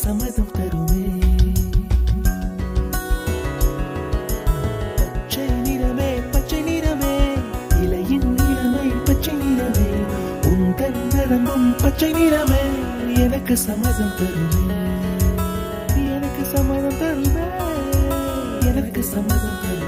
சம்மதம் தருமே. பச்சை நிறமே பச்சை நிறமே, இலையின் நிறமை பச்சை நிறமே, உந்தன் நிறமும் பச்சை நிறமே, எனக்கு சம்மதம் தருமே, எனக்கு சம்மதம் தருமே, எனக்கு சம்மதம் தருமே.